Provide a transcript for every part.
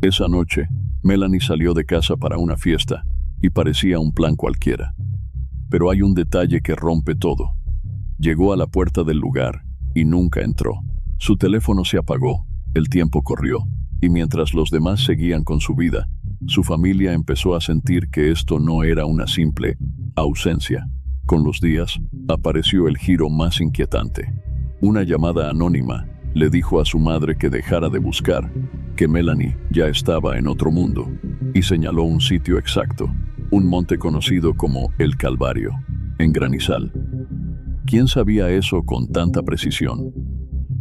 Esa noche, Melanie salió de casa para una fiesta y parecía un plan cualquiera. Pero hay un detalle que rompe todo. Llegó a la puerta del lugar y nunca entró. Su teléfono se apagó, el tiempo corrió, y mientras los demás seguían con su vida, su familia empezó a sentir que esto no era una simple ausencia. Con los días, apareció el giro más inquietante. Una llamada anónima le dijo a su madre que dejara de buscar, que Melanie ya estaba en otro mundo, y señaló un sitio exacto, un monte conocido como El Calvario, en Granizal. ¿Quién sabía eso con tanta precisión?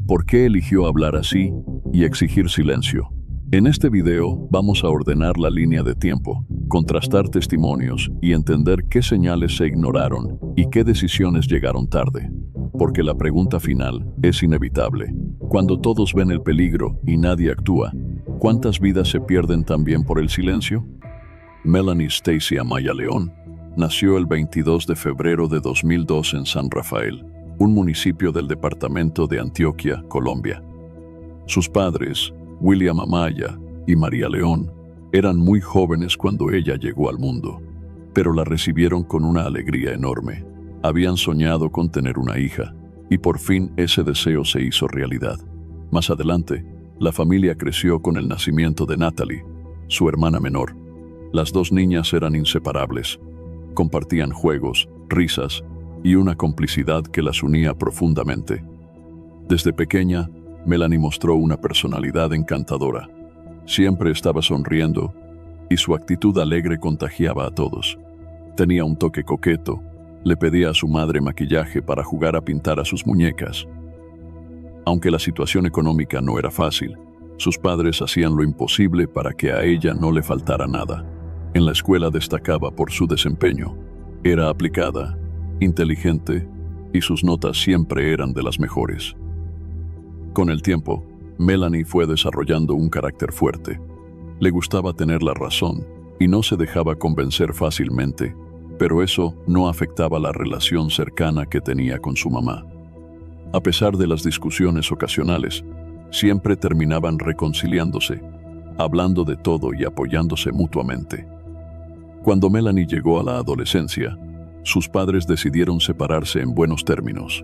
¿Por qué eligió hablar así y exigir silencio? En este video vamos a ordenar la línea de tiempo, contrastar testimonios y entender qué señales se ignoraron y qué decisiones llegaron tarde. Porque la pregunta final es inevitable. Cuando todos ven el peligro y nadie actúa, ¿cuántas vidas se pierden también por el silencio? Melanie Stacy Amaya León nació el 22 de febrero de 2002 en San Rafael, un municipio del departamento de Antioquia, Colombia. Sus padres, William Amaya y María León, eran muy jóvenes cuando ella llegó al mundo, pero la recibieron con una alegría enorme. Habían soñado con tener una hija, y por fin ese deseo se hizo realidad. Más adelante, la familia creció con el nacimiento de Natalie, su hermana menor. Las dos niñas eran inseparables. Compartían juegos, risas y una complicidad que las unía profundamente. Desde pequeña, Melanie mostró una personalidad encantadora. Siempre estaba sonriendo y su actitud alegre contagiaba a todos. Tenía un toque coqueto. Le pedía a su madre maquillaje para jugar a pintar a sus muñecas. Aunque la situación económica no era fácil, sus padres hacían lo imposible para que a ella no le faltara nada. En la escuela destacaba por su desempeño. Era aplicada, inteligente y sus notas siempre eran de las mejores. Con el tiempo, Melanie fue desarrollando un carácter fuerte. Le gustaba tener la razón y no se dejaba convencer fácilmente, pero eso no afectaba la relación cercana que tenía con su mamá. A pesar de las discusiones ocasionales, siempre terminaban reconciliándose, hablando de todo y apoyándose mutuamente. Cuando Melanie llegó a la adolescencia, sus padres decidieron separarse en buenos términos.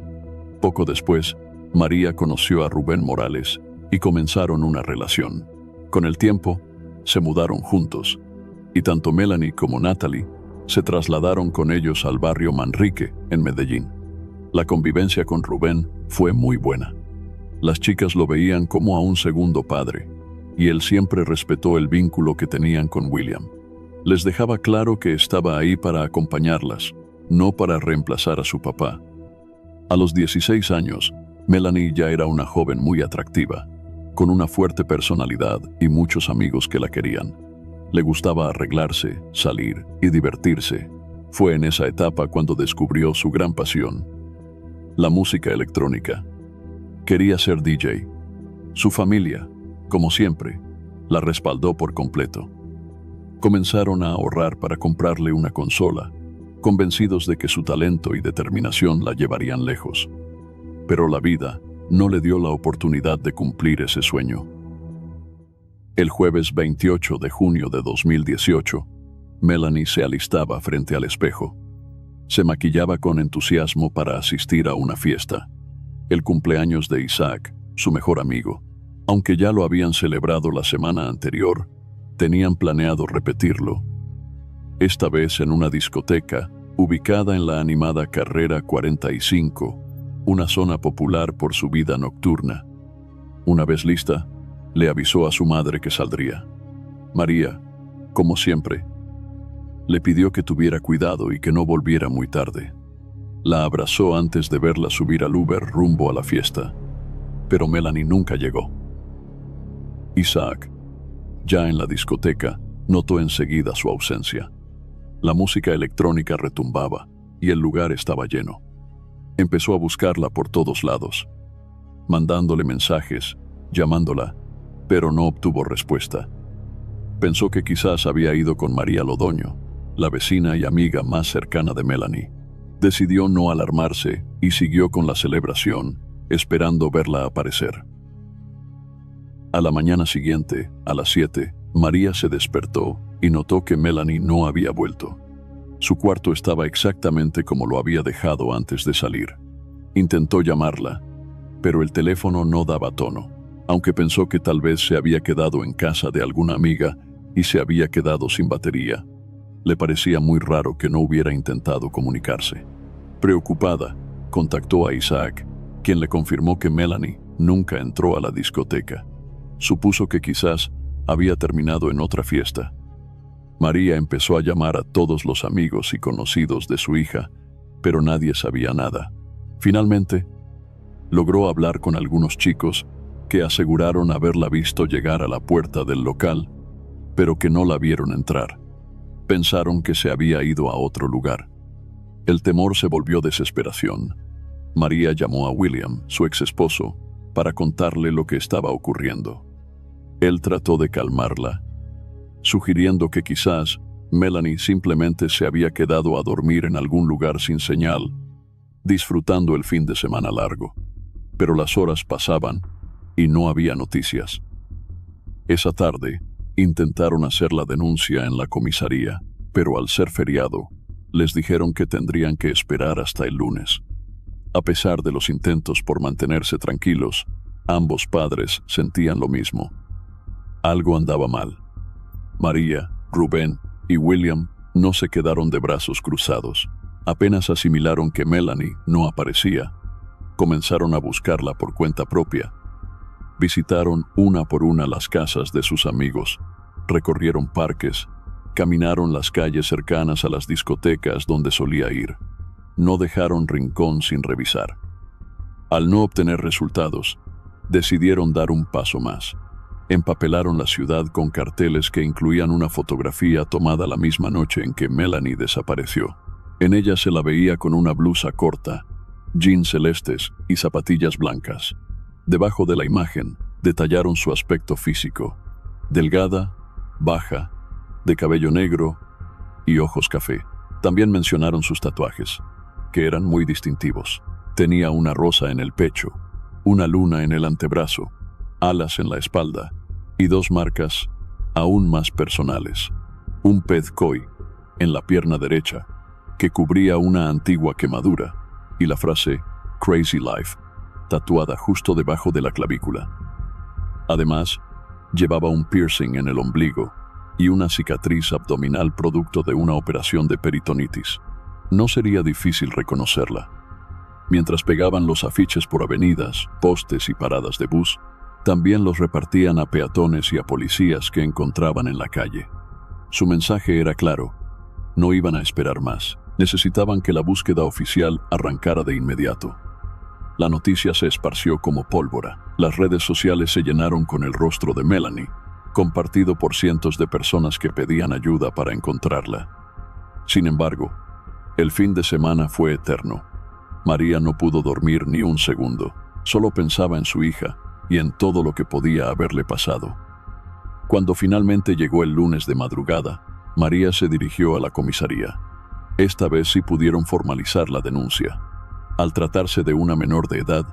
Poco después, María conoció a Rubén Morales y comenzaron una relación. Con el tiempo, se mudaron juntos, y tanto Melanie como Natalie se trasladaron con ellos al barrio Manrique, en Medellín. La convivencia con Rubén fue muy buena. Las chicas lo veían como a un segundo padre, y él siempre respetó el vínculo que tenían con William. Les dejaba claro que estaba ahí para acompañarlas, no para reemplazar a su papá. A los 16 años, Melanie ya era una joven muy atractiva, con una fuerte personalidad y muchos amigos que la querían. Le gustaba arreglarse, salir y divertirse. Fue en esa etapa cuando descubrió su gran pasión, la música electrónica. Quería ser DJ. Su familia, como siempre, la respaldó por completo. Comenzaron a ahorrar para comprarle una consola, convencidos de que su talento y determinación la llevarían lejos. Pero la vida no le dio la oportunidad de cumplir ese sueño. El jueves 28 de junio de 2018, Melanie se alistaba frente al espejo. Se maquillaba con entusiasmo para asistir a una fiesta, el cumpleaños de Isaac, su mejor amigo. Aunque ya lo habían celebrado la semana anterior, tenían planeado repetirlo. Esta vez en una discoteca, ubicada en la animada Carrera 45, una zona popular por su vida nocturna. Una vez lista, le avisó a su madre que saldría. María, como siempre, le pidió que tuviera cuidado y que no volviera muy tarde. La abrazó antes de verla subir al Uber rumbo a la fiesta, pero Melanie nunca llegó. Isaac, ya en la discoteca, notó enseguida su ausencia. La música electrónica retumbaba y el lugar estaba lleno. Empezó a buscarla por todos lados, mandándole mensajes, llamándola, pero no obtuvo respuesta. Pensó que quizás había ido con María Lodoño, la vecina y amiga más cercana de Melanie. Decidió no alarmarse y siguió con la celebración, esperando verla aparecer. A la mañana siguiente, a las 7, María se despertó y notó que Melanie no había vuelto. Su cuarto estaba exactamente como lo había dejado antes de salir. Intentó llamarla, pero el teléfono no daba tono, aunque pensó que tal vez se había quedado en casa de alguna amiga y se había quedado sin batería. Le parecía muy raro que no hubiera intentado comunicarse. Preocupada, contactó a Isaac, quien le confirmó que Melanie nunca entró a la discoteca. Supuso que quizás había terminado en otra fiesta. María empezó a llamar a todos los amigos y conocidos de su hija, pero nadie sabía nada. Finalmente, logró hablar con algunos chicos que aseguraron haberla visto llegar a la puerta del local, pero que no la vieron entrar. Pensaron que se había ido a otro lugar. El temor se volvió desesperación. María llamó a William, su ex esposo, para contarle lo que estaba ocurriendo. Él trató de calmarla, sugiriendo que quizás Melanie simplemente se había quedado a dormir en algún lugar sin señal, disfrutando el fin de semana largo. Pero las horas pasaban y no había noticias. Esa tarde, intentaron hacer la denuncia en la comisaría, pero al ser feriado, les dijeron que tendrían que esperar hasta el lunes. A pesar de los intentos por mantenerse tranquilos, ambos padres sentían lo mismo. Algo andaba mal. María, Rubén y William no se quedaron de brazos cruzados. Apenas asimilaron que Melanie no aparecía, comenzaron a buscarla por cuenta propia. Visitaron una por una las casas de sus amigos, recorrieron parques, caminaron las calles cercanas a las discotecas donde solía ir. No dejaron rincón sin revisar. Al no obtener resultados, decidieron dar un paso más. Empapelaron la ciudad con carteles que incluían una fotografía tomada la misma noche en que Melanie desapareció. En ella se la veía con una blusa corta, jeans celestes y zapatillas blancas. Debajo de la imagen, detallaron su aspecto físico: delgada, baja, de cabello negro y ojos café. También mencionaron sus tatuajes, que eran muy distintivos. Tenía una rosa en el pecho, una luna en el antebrazo, alas en la espalda y dos marcas aún más personales: un pez koi en la pierna derecha, que cubría una antigua quemadura, y la frase Crazy Life, tatuada justo debajo de la clavícula. Además, llevaba un piercing en el ombligo y una cicatriz abdominal producto de una operación de peritonitis. No sería difícil reconocerla. Mientras pegaban los afiches por avenidas, postes y paradas de bus, también los repartían a peatones y a policías que encontraban en la calle. Su mensaje era claro: no iban a esperar más. Necesitaban que la búsqueda oficial arrancara de inmediato. La noticia se esparció como pólvora. Las redes sociales se llenaron con el rostro de Melanie, compartido por cientos de personas que pedían ayuda para encontrarla. Sin embargo, el fin de semana fue eterno. María no pudo dormir ni un segundo. Solo pensaba en su hija y en todo lo que podía haberle pasado. Cuando finalmente llegó el lunes de madrugada, María se dirigió a la comisaría. Esta vez sí pudieron formalizar la denuncia. Al tratarse de una menor de edad,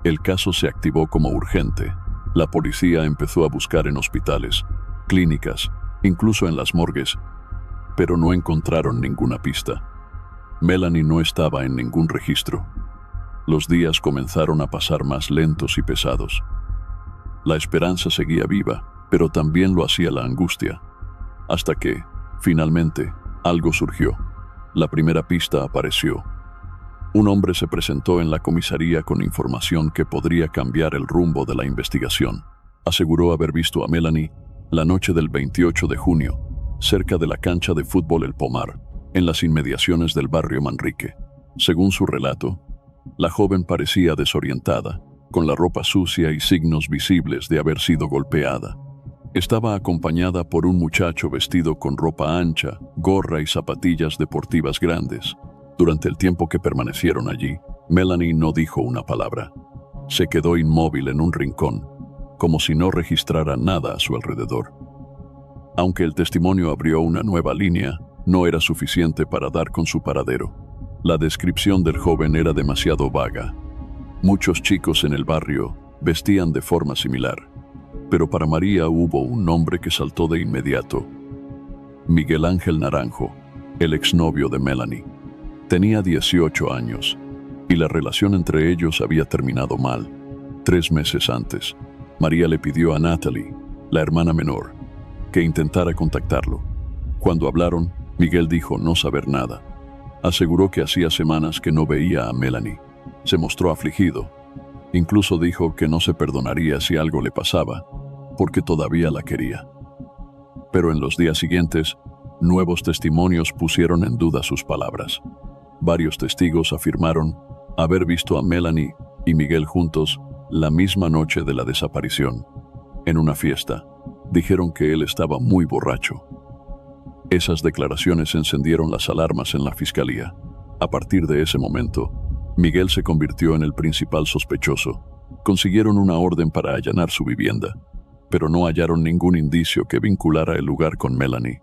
el caso se activó como urgente. La policía empezó a buscar en hospitales, clínicas, incluso en las morgues, pero no encontraron ninguna pista. Melanie no estaba en ningún registro. Los días comenzaron a pasar más lentos y pesados. La esperanza seguía viva, pero también lo hacía la angustia, hasta que, finalmente, algo surgió. La primera pista apareció. Un hombre se presentó en la comisaría con información que podría cambiar el rumbo de la investigación. Aseguró haber visto a Melanie la noche del 28 de junio, cerca de la cancha de fútbol El Pomar, en las inmediaciones del barrio Manrique. Según su relato, la joven parecía desorientada, con la ropa sucia y signos visibles de haber sido golpeada. Estaba acompañada por un muchacho vestido con ropa ancha, gorra y zapatillas deportivas grandes. Durante el tiempo que permanecieron allí, Melanie no dijo una palabra. Se quedó inmóvil en un rincón, como si no registrara nada a su alrededor. Aunque el testimonio abrió una nueva línea, no era suficiente para dar con su paradero. La descripción del joven era demasiado vaga. Muchos chicos en el barrio vestían de forma similar. Pero para María hubo un nombre que saltó de inmediato: Miguel Ángel Naranjo, el exnovio de Melanie. Tenía 18 años, y la relación entre ellos había terminado mal. 3 meses antes, María le pidió a Natalie, la hermana menor, que intentara contactarlo. Cuando hablaron, Miguel dijo no saber nada. Aseguró que hacía semanas que no veía a Melanie. Se mostró afligido. Incluso dijo que no se perdonaría si algo le pasaba, porque todavía la quería. Pero en los días siguientes, nuevos testimonios pusieron en duda sus palabras. Varios testigos afirmaron haber visto a Melanie y Miguel juntos la misma noche de la desaparición. En una fiesta, dijeron que él estaba muy borracho. Esas declaraciones encendieron las alarmas en la fiscalía. A partir de ese momento, Miguel se convirtió en el principal sospechoso. Consiguieron una orden para allanar su vivienda, pero no hallaron ningún indicio que vinculara el lugar con Melanie.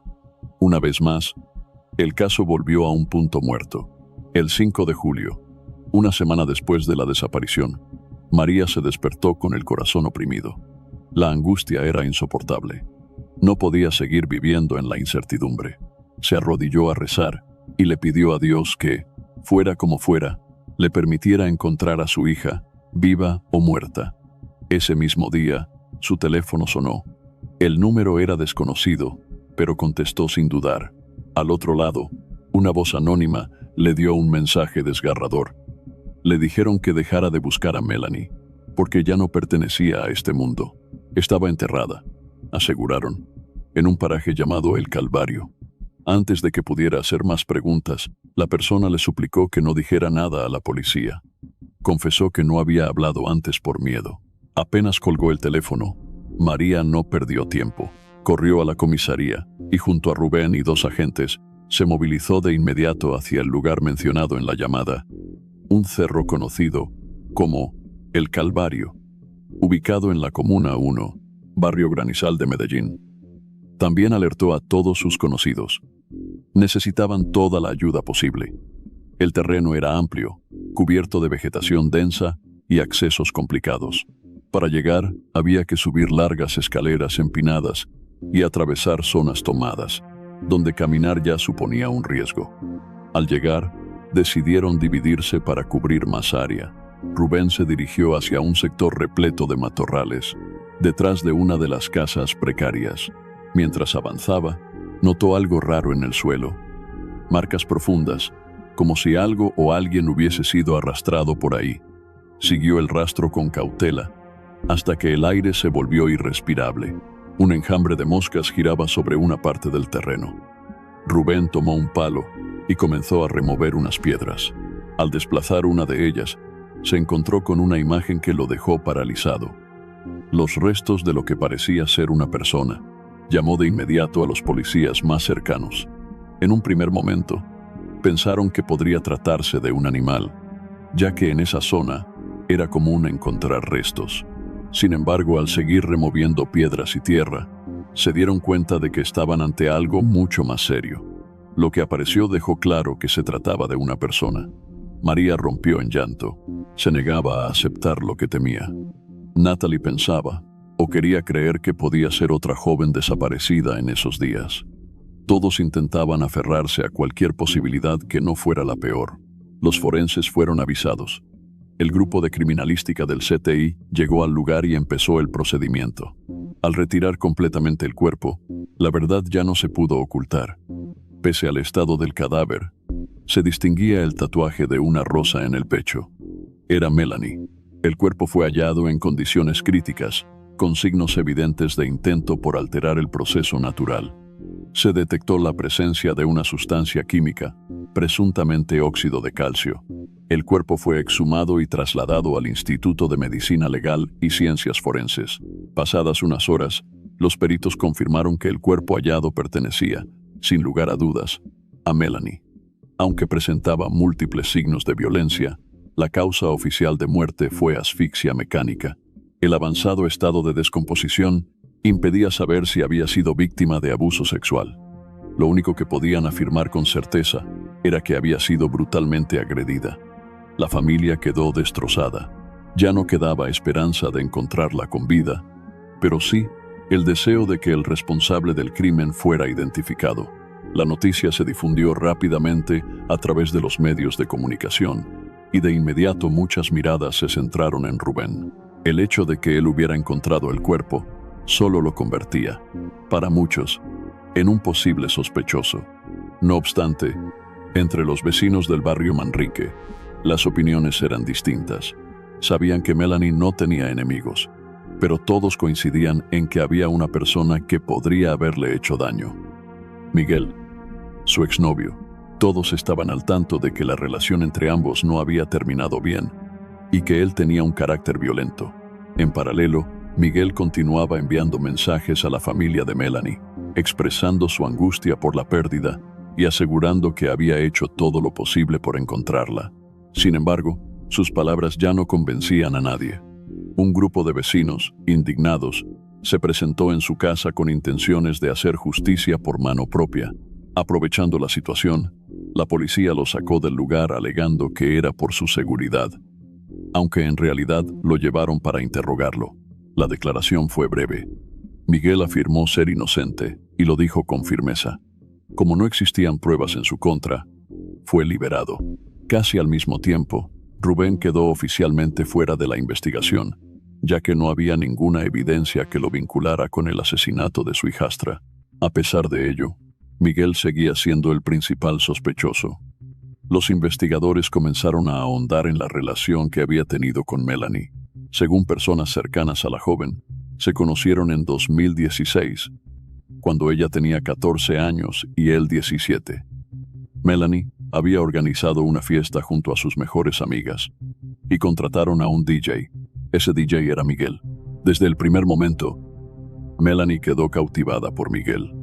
Una vez más, el caso volvió a un punto muerto. El 5 de julio, una semana después de la desaparición, María se despertó con el corazón oprimido. La angustia era insoportable. No podía seguir viviendo en la incertidumbre. Se arrodilló a rezar y le pidió a Dios que, fuera como fuera, le permitiera encontrar a su hija, viva o muerta. Ese mismo día, su teléfono sonó. El número era desconocido, pero contestó sin dudar. Al otro lado, una voz anónima le dio un mensaje desgarrador. Le dijeron que dejara de buscar a Melanie, porque ya no pertenecía a este mundo. Estaba enterrada, aseguraron, en un paraje llamado El Calvario. Antes de que pudiera hacer más preguntas, la persona le suplicó que no dijera nada a la policía. Confesó que no había hablado antes por miedo. Apenas colgó el teléfono, María no perdió tiempo. Corrió a la comisaría y junto a Rubén y 2 agentes, se movilizó de inmediato hacia el lugar mencionado en la llamada, un cerro conocido como El Calvario, ubicado en la Comuna 1, barrio Granizal de Medellín. También alertó a todos sus conocidos. Necesitaban toda la ayuda posible. El terreno era amplio, cubierto de vegetación densa y accesos complicados. Para llegar, había que subir largas escaleras empinadas y atravesar zonas tomadas, donde caminar ya suponía un riesgo. Al llegar, decidieron dividirse para cubrir más área. Rubén se dirigió hacia un sector repleto de matorrales, detrás de una de las casas precarias. Mientras avanzaba, notó algo raro en el suelo. Marcas profundas, como si algo o alguien hubiese sido arrastrado por ahí. Siguió el rastro con cautela, hasta que el aire se volvió irrespirable. Un enjambre de moscas giraba sobre una parte del terreno. Rubén tomó un palo y comenzó a remover unas piedras. Al desplazar una de ellas, se encontró con una imagen que lo dejó paralizado. Los restos de lo que parecía ser una persona. Llamó de inmediato a los policías más cercanos. En un primer momento, pensaron que podría tratarse de un animal, ya que en esa zona era común encontrar restos. Sin embargo, al seguir removiendo piedras y tierra, se dieron cuenta de que estaban ante algo mucho más serio. Lo que apareció dejó claro que se trataba de una persona. María rompió en llanto. Se negaba a aceptar lo que temía. Natalie pensaba, o quería creer, que podía ser otra joven desaparecida en esos días. Todos intentaban aferrarse a cualquier posibilidad que no fuera la peor. Los forenses fueron avisados. El grupo de criminalística del CTI llegó al lugar y empezó el procedimiento. Al retirar completamente el cuerpo, la verdad ya no se pudo ocultar. Pese al estado del cadáver, se distinguía el tatuaje de una rosa en el pecho. Era Melanie. El cuerpo fue hallado en condiciones críticas, con signos evidentes de intento por alterar el proceso natural. Se detectó la presencia de una sustancia química, presuntamente óxido de calcio. El cuerpo fue exhumado y trasladado al Instituto de Medicina Legal y Ciencias Forenses. Pasadas unas horas, los peritos confirmaron que el cuerpo hallado pertenecía, sin lugar a dudas, a Melanie. Aunque presentaba múltiples signos de violencia, la causa oficial de muerte fue asfixia mecánica. El avanzado estado de descomposición impedía saber si había sido víctima de abuso sexual. Lo único que podían afirmar con certeza era que había sido brutalmente agredida. La familia quedó destrozada. Ya no quedaba esperanza de encontrarla con vida, pero sí el deseo de que el responsable del crimen fuera identificado. La noticia se difundió rápidamente a través de los medios de comunicación y de inmediato muchas miradas se centraron en Rubén. El hecho de que él hubiera encontrado el cuerpo solo lo convertía, para muchos, en un posible sospechoso. No obstante, entre los vecinos del barrio Manrique, las opiniones eran distintas. Sabían que Melanie no tenía enemigos, pero todos coincidían en que había una persona que podría haberle hecho daño. Miguel, su exnovio. Todos estaban al tanto de que la relación entre ambos no había terminado bien y que él tenía un carácter violento. En paralelo, Miguel continuaba enviando mensajes a la familia de Melanie, expresando su angustia por la pérdida y asegurando que había hecho todo lo posible por encontrarla. Sin embargo, sus palabras ya no convencían a nadie. Un grupo de vecinos, indignados, se presentó en su casa con intenciones de hacer justicia por mano propia. Aprovechando la situación, la policía lo sacó del lugar alegando que era por su seguridad, aunque en realidad lo llevaron para interrogarlo. La declaración fue breve. Miguel afirmó ser inocente y lo dijo con firmeza. Como no existían pruebas en su contra, fue liberado. Casi al mismo tiempo, Rubén quedó oficialmente fuera de la investigación, ya que no había ninguna evidencia que lo vinculara con el asesinato de su hijastra. A pesar de ello, Miguel seguía siendo el principal sospechoso. Los investigadores comenzaron a ahondar en la relación que había tenido con Melanie. Según personas cercanas a la joven, se conocieron en 2016, cuando ella tenía 14 años y él 17. Melanie había organizado una fiesta junto a sus mejores amigas y contrataron a un DJ. Ese DJ era Miguel. Desde el primer momento, Melanie quedó cautivada por Miguel.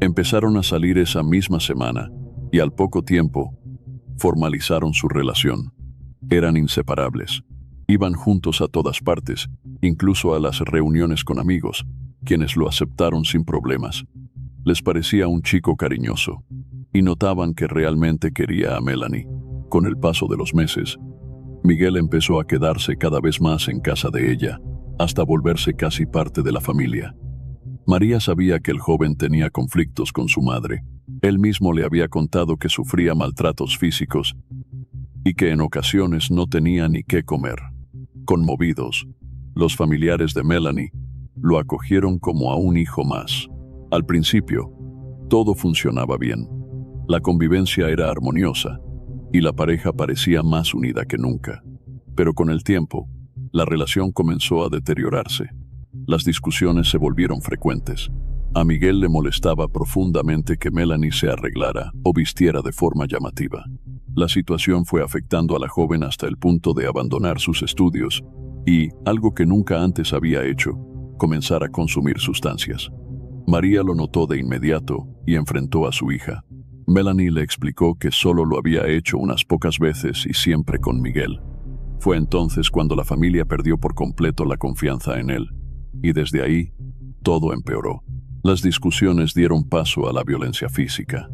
Empezaron a salir esa misma semana y al poco tiempo formalizaron su relación. Eran inseparables. Iban juntos a todas partes, incluso a las reuniones con amigos, quienes lo aceptaron sin problemas. Les parecía un chico cariñoso y notaban que realmente quería a Melanie. Con el paso de los meses, Miguel empezó a quedarse cada vez más en casa de ella, hasta volverse casi parte de la familia. María sabía que el joven tenía conflictos con su madre. Él mismo le había contado que sufría maltratos físicos y que en ocasiones no tenía ni qué comer. Conmovidos, los familiares de Melanie lo acogieron como a un hijo más. Al principio, todo funcionaba bien. La convivencia era armoniosa y la pareja parecía más unida que nunca. Pero con el tiempo, la relación comenzó a deteriorarse. Las discusiones se volvieron frecuentes. A Miguel le molestaba profundamente que Melanie se arreglara o vistiera de forma llamativa. La situación fue afectando a la joven hasta el punto de abandonar sus estudios y, algo que nunca antes había hecho, comenzar a consumir sustancias. María lo notó de inmediato y enfrentó a su hija. Melanie le explicó que solo lo había hecho unas pocas veces y siempre con Miguel. Fue entonces cuando la familia perdió por completo la confianza en él. Y desde ahí, todo empeoró. Las discusiones dieron paso a la violencia física.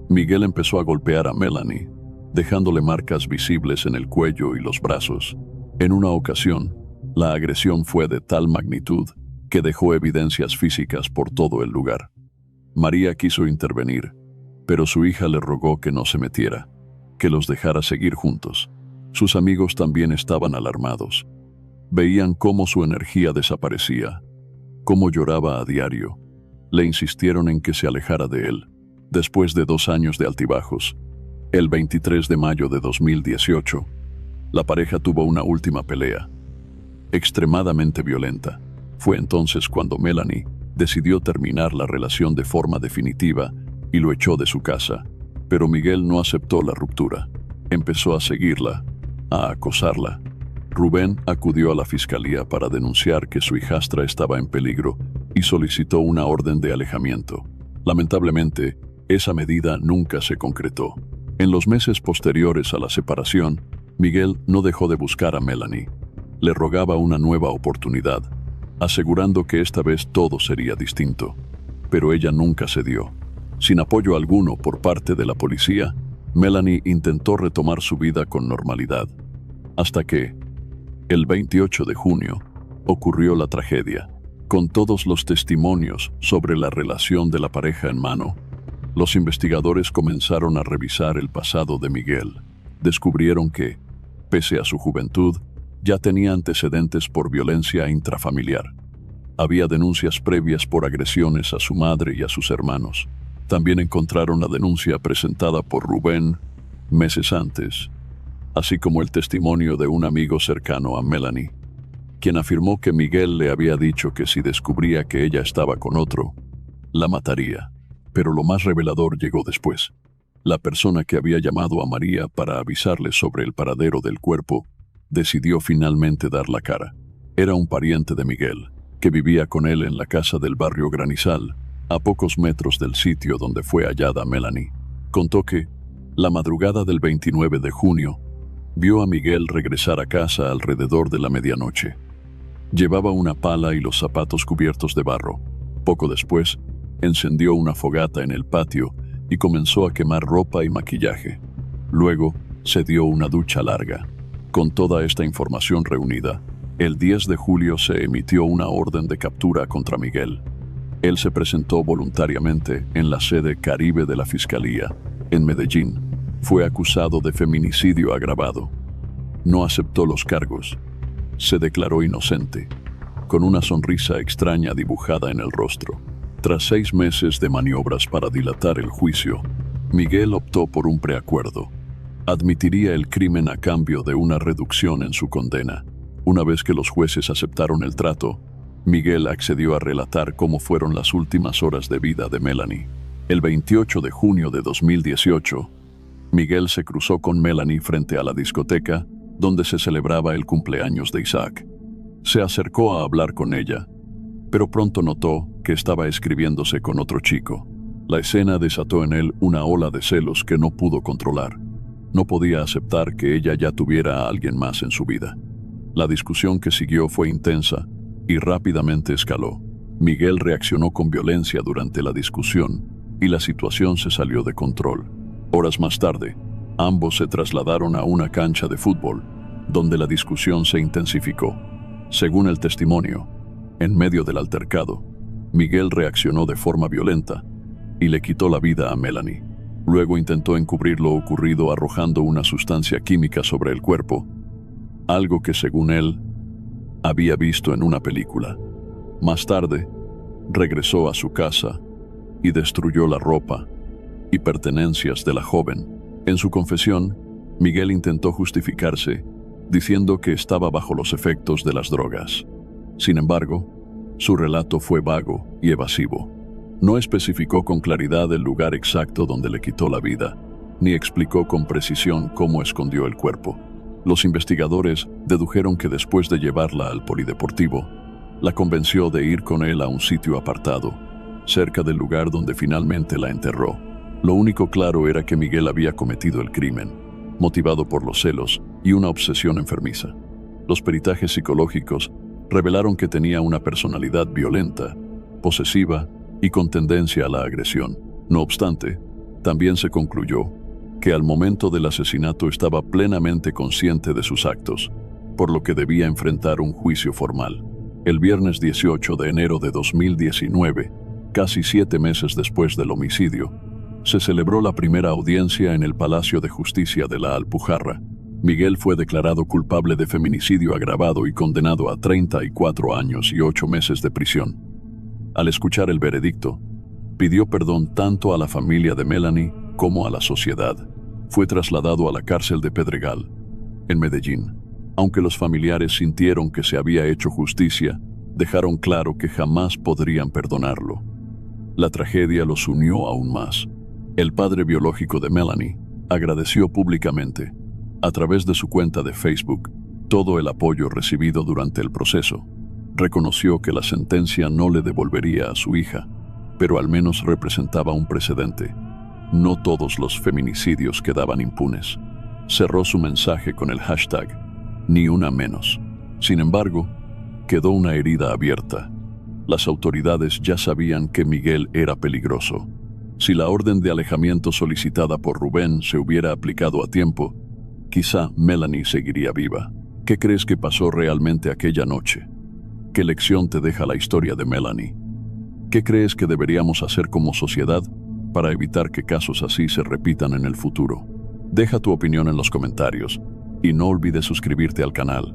Miguel empezó a golpear a Melanie, dejándole marcas visibles en el cuello y los brazos. En una ocasión, la agresión fue de tal magnitud que dejó evidencias físicas por todo el lugar. María quiso intervenir, pero su hija le rogó que no se metiera, que los dejara seguir juntos. Sus amigos también estaban alarmados. Veían cómo su energía desaparecía, cómo lloraba a diario. Le insistieron en que se alejara de él. Después de 2 años de altibajos, el 23 de mayo de 2018, la pareja tuvo una última pelea, extremadamente violenta. Fue entonces cuando Melanie decidió terminar la relación de forma definitiva y lo echó de su casa. Pero Miguel no aceptó la ruptura. Empezó a seguirla, a acosarla. Rubén acudió a la fiscalía para denunciar que su hijastra estaba en peligro y solicitó una orden de alejamiento. Lamentablemente, esa medida nunca se concretó. En los meses posteriores a la separación, Miguel no dejó de buscar a Melanie. Le rogaba una nueva oportunidad, asegurando que esta vez todo sería distinto. Pero ella nunca cedió. Sin apoyo alguno por parte de la policía, Melanie intentó retomar su vida con normalidad, hasta que, el 28 de junio, ocurrió la tragedia. Con todos los testimonios sobre la relación de la pareja en mano, los investigadores comenzaron a revisar el pasado de Miguel. Descubrieron que, pese a su juventud, ya tenía antecedentes por violencia intrafamiliar. Había denuncias previas por agresiones a su madre y a sus hermanos. También encontraron la denuncia presentada por Rubén meses antes, así como el testimonio de un amigo cercano a Melanie, quien afirmó que Miguel le había dicho que si descubría que ella estaba con otro, la mataría. Pero lo más revelador llegó después. La persona que había llamado a María para avisarle sobre el paradero del cuerpo decidió finalmente dar la cara. Era un pariente de Miguel, que vivía con él en la casa del barrio Granizal, a pocos metros del sitio donde fue hallada Melanie. Contó que, la madrugada del 29 de junio, vio a Miguel regresar a casa alrededor de la medianoche. Llevaba una pala y los zapatos cubiertos de barro. Poco después, encendió una fogata en el patio y comenzó a quemar ropa y maquillaje. Luego, se dio una ducha larga. Con toda esta información reunida, el 10 de julio se emitió una orden de captura contra Miguel. Él se presentó voluntariamente en la sede Caribe de la Fiscalía, en Medellín. Fue acusado de feminicidio agravado. No aceptó los cargos. Se declaró inocente, con una sonrisa extraña dibujada en el rostro. Tras 6 meses de maniobras para dilatar el juicio, Miguel optó por un preacuerdo. Admitiría el crimen a cambio de una reducción en su condena. Una vez que los jueces aceptaron el trato, Miguel accedió a relatar cómo fueron las últimas horas de vida de Melanie. El 28 de junio de 2018, Miguel se cruzó con Melanie frente a la discoteca donde se celebraba el cumpleaños de Isaac. Se acercó a hablar con ella, pero pronto notó que estaba escribiéndose con otro chico. La escena desató en él una ola de celos que no pudo controlar. No podía aceptar que ella ya tuviera a alguien más en su vida. La discusión que siguió fue intensa y rápidamente escaló. Miguel reaccionó con violencia durante la discusión y la situación se salió de control. Horas más tarde, ambos se trasladaron a una cancha de fútbol, donde la discusión se intensificó. Según el testimonio, en medio del altercado, Miguel reaccionó de forma violenta y le quitó la vida a Melanie. Luego intentó encubrir lo ocurrido arrojando una sustancia química sobre el cuerpo, algo que según él había visto en una película. Más tarde, regresó a su casa y destruyó la ropa y pertenencias de la joven. En su confesión, Miguel intentó justificarse, diciendo que estaba bajo los efectos de las drogas. Sin embargo, su relato fue vago y evasivo. No especificó con claridad el lugar exacto donde le quitó la vida, ni explicó con precisión cómo escondió el cuerpo. Los investigadores dedujeron que después de llevarla al polideportivo, la convenció de ir con él a un sitio apartado, cerca del lugar donde finalmente la enterró. Lo único claro era que Miguel había cometido el crimen, motivado por los celos y una obsesión enfermiza. Los peritajes psicológicos revelaron que tenía una personalidad violenta, posesiva y con tendencia a la agresión. No obstante, también se concluyó que al momento del asesinato estaba plenamente consciente de sus actos, por lo que debía enfrentar un juicio formal. El viernes 18 de enero de 2019, casi 7 meses después del homicidio, se celebró la primera audiencia en el Palacio de Justicia de la Alpujarra. Miguel fue declarado culpable de feminicidio agravado y condenado a 34 años y 8 meses de prisión. Al escuchar el veredicto, pidió perdón tanto a la familia de Melanie como a la sociedad. Fue trasladado a la cárcel de Pedregal, en Medellín. Aunque los familiares sintieron que se había hecho justicia, dejaron claro que jamás podrían perdonarlo. La tragedia los unió aún más. El padre biológico de Melanie agradeció públicamente, a través de su cuenta de Facebook, todo el apoyo recibido durante el proceso. Reconoció que la sentencia no le devolvería a su hija, pero al menos representaba un precedente. No todos los feminicidios quedaban impunes. Cerró su mensaje con el hashtag "Ni una menos". Sin embargo, quedó una herida abierta. Las autoridades ya sabían que Miguel era peligroso. Si la orden de alejamiento solicitada por Rubén se hubiera aplicado a tiempo, quizá Melanie seguiría viva. ¿Qué crees que pasó realmente aquella noche? ¿Qué lección te deja la historia de Melanie? ¿Qué crees que deberíamos hacer como sociedad para evitar que casos así se repitan en el futuro? Deja tu opinión en los comentarios y no olvides suscribirte al canal.